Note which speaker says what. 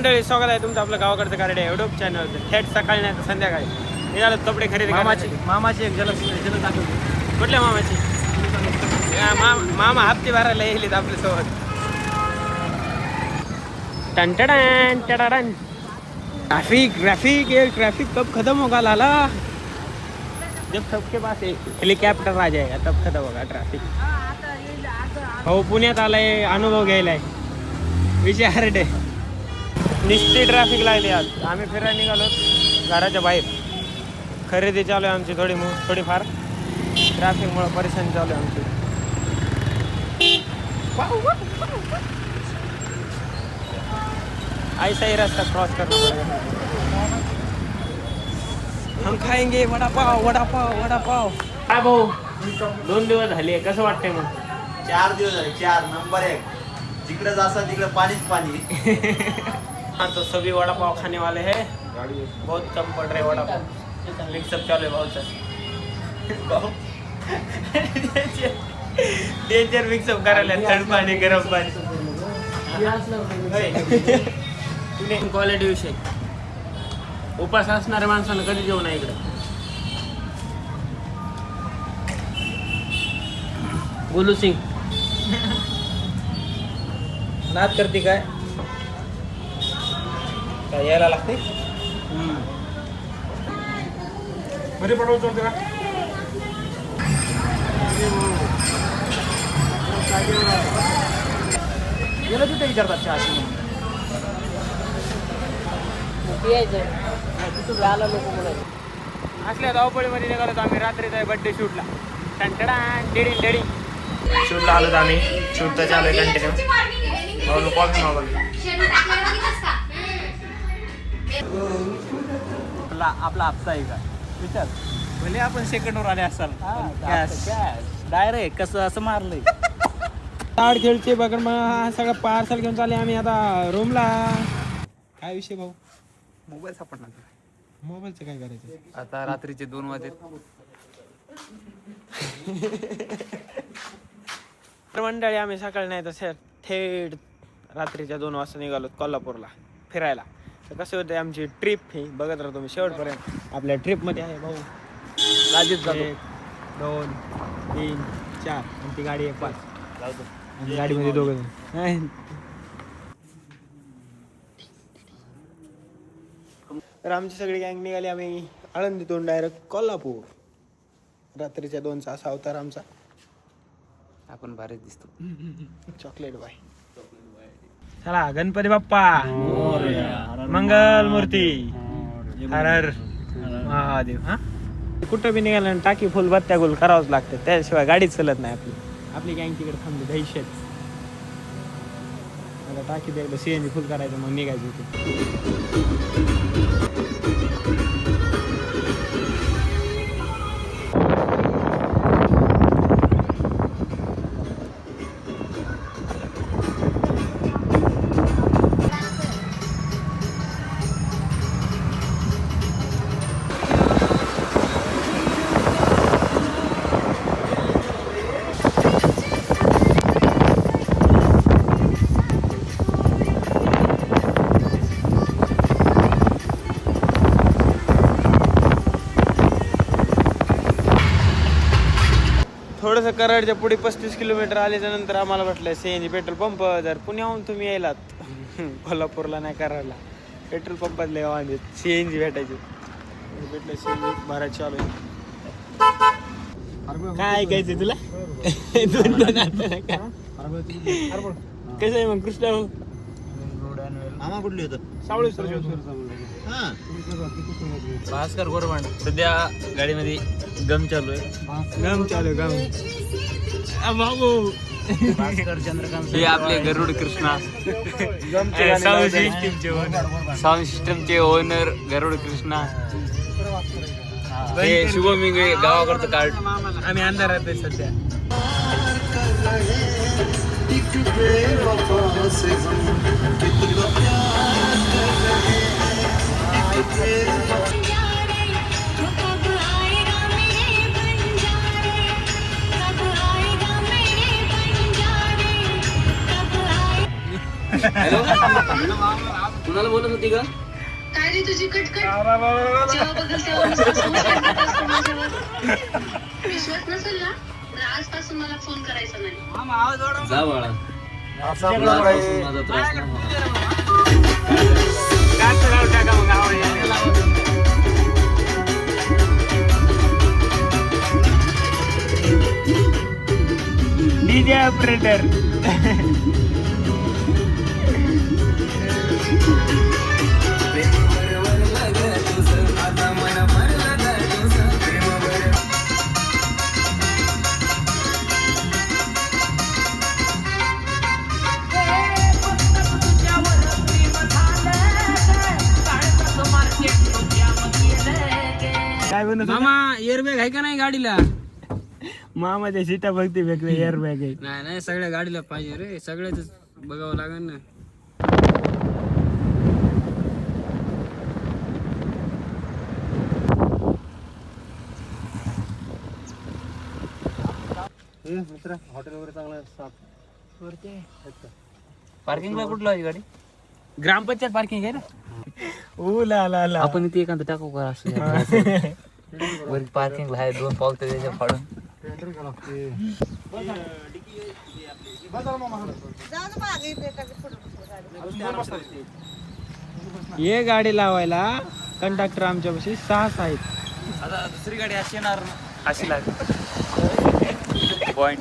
Speaker 1: मंडळी, स्वागत आहे तुमचं आपलं गावाकडचं गारडे युट्यूब चॅनल. थेट सकाळी नाही तर संध्याकाळी निघालो कपडे खरेदी.
Speaker 2: मामाची एक झलक दाखवली.
Speaker 1: कुठल्या मामाची? मामा हप्ते भरायला येईल आपल्यासोबत. टन ट्रैफिक कब खत्म होगा लाला? जब सबके पास एक हेलिकॉप्टर आ जाएगा तब खत्म होगा ट्रॅफिक. हो, पुण्यात आलाय अनुभव घ्यायलाय. विषय हरडे निश्चित ट्रॅफिक लागली. आज आम्ही फिरायला निघालो घराच्या बाहेर. खरेदी चालू आहे आमची थोडीफार. ट्रॅफिकमुळे परेशानी चालू आहे आमची. ऐसा ही रास्ता क्रॉस करना पड़ेगा. हम खाएंगे वडापाव. काय भाऊ, 2 दिवस झाले, कसं वाटतंय मग?
Speaker 3: 4 दिवस झाले. 4 नंबर 1. जिकडे जासा तिकडे पाणीच पाणी.
Speaker 1: हाँ, तो सभी वड़ा पाव खाने वाले हैं. बहुत कम पड़ रहे वड़ा पाव. मिक्सअप चालू है बहुत डेंजर मिक्सअप करायला. थंड पाणी गरम पाणी. क्वालिटी विषय उपास असणाऱ्या माणसानं कधी जेवण आहे इकडे. गोलू सिंग नाद करते काय यायला लागते. बरे पडवतो का गेलं तिथे विचारतात चहाशी असल्या धावपळीमध्ये निघालो आम्ही. रात्रीचा आहे बड्डे शूटला. डेडिंग शूटला आलो आम्ही. शूट तर चालू आहे कंटिन्यू. कॉफी मागवली. आपला हप्ता आहे का विचार. भले आपण सेकंडवर आले असाल.
Speaker 2: डायरेक्ट कसं असं मारलंय.
Speaker 1: ताड खेळचे बघ मग. सगळं पार्सल घेऊन चालले आम्ही आता रूमला. काय विषय भाऊ?
Speaker 2: मोबाईल सापडणार.
Speaker 1: मोबाईलचं काय करायचं
Speaker 2: आता रात्रीचे 2 वाजले.
Speaker 1: मंडळी, आम्ही सकाळी नाही तर थेट रात्रीच्या 2 वाजता निघालो कोल्हापूरला फिरायला. तर कसे होते आमची ट्रिप ही बघत राहतो मी शेवटपर्यंत. आपल्या ट्रिपमध्ये आहे भाऊ राजेश जातो. 2 3 4 आणि ती गाडी 1 5. गाडीमध्ये 2 जण. तर आमची सगळी गँग निघाली. आम्ही आळंदीतून डायरेक्ट कोल्हापूर. रात्रीच्या 2चा असा अवतार आमचा.
Speaker 2: आपण भारीच दिसतो.
Speaker 1: Chocolate bye. चला, गणपती बाप्पा मंगल मूर्ती. हर हर महादेव. हा, कुठं बी निघालं टाकी फुल बत्त्या गुल करावंच लागतं. त्याशिवाय गाडीच चलत नाही आपली गँग तिकडे थांबली दहीशेत. आता टाकी एकदा CNG फुल करायचं मग निघायचं होतं. थोडंसं कराडच्या पुढे 35 किलोमीटर आल्याच्या नंतर आम्हाला वाटलं CNG पेट्रोल पंप. जर पुण्याहून तुम्ही यायलात कोल्हापूरला नाही करायला, पेट्रोल पंपात लय वांदे CNG भेटायचे. भेटलं CNG भरायचं चालू आहे. काय ऐकायचं तुला? 2 आता कसं आहे मग कृष्णा भाऊ?
Speaker 3: मामा कुठली होतं?
Speaker 1: सावळी सर.
Speaker 2: भास्कर गोरवांड सध्या गाडीमध्ये गम चालू आहे.
Speaker 1: गम बाबू.
Speaker 2: भास्कर चंद्रकांत हे आपले गरुड कृष्णा साऊंड सिस्टमचे ओनर गरुड कृष्णा. हे शुभम इंगळे गावाकडचं कार्ड.
Speaker 1: आम्ही अंधारात आहे सध्या.
Speaker 2: हॅलो कुणाला बोलत होती का?
Speaker 4: काय रे तुझी कटकट जेव्हा बघल तेव्हा नुसतं संशय करत असतो माझ्यावर. विश्वास नसेल ना तर आजपासून मला फोन करायचा नाही.
Speaker 2: जा बाळा. आजपासून माझा त्रास नाही होणार.
Speaker 1: DJ operator. काय बनत
Speaker 5: मामा एअरबॅग आहे का नाही गाडीला?
Speaker 1: मामाच्या सीटा बघते वेगळे एअर बॅग आहे.
Speaker 5: नाही नाही सगळ्या गाडीला पाहिजे रे, सगळ्याच बघावं लागेल ना.
Speaker 1: हॉटेल वगैरे चांगला साफ.
Speaker 2: पार्किंगला कुठला आहे गाडी?
Speaker 1: ग्रामपंचायत पार्किंग आहे ना. ओ ला ला ला.
Speaker 2: आपण इथे एखादं टाकू का असं? वर पार्किंगला आहे 2 पाऊल तर त्याच्या फाडून.
Speaker 1: ये गाडी लावायला कंडक्टर आमच्यापाशी 6 आहेत.
Speaker 2: आता दुसरी गाडी अशी येणार ना, अशी लागेल पॉइंट.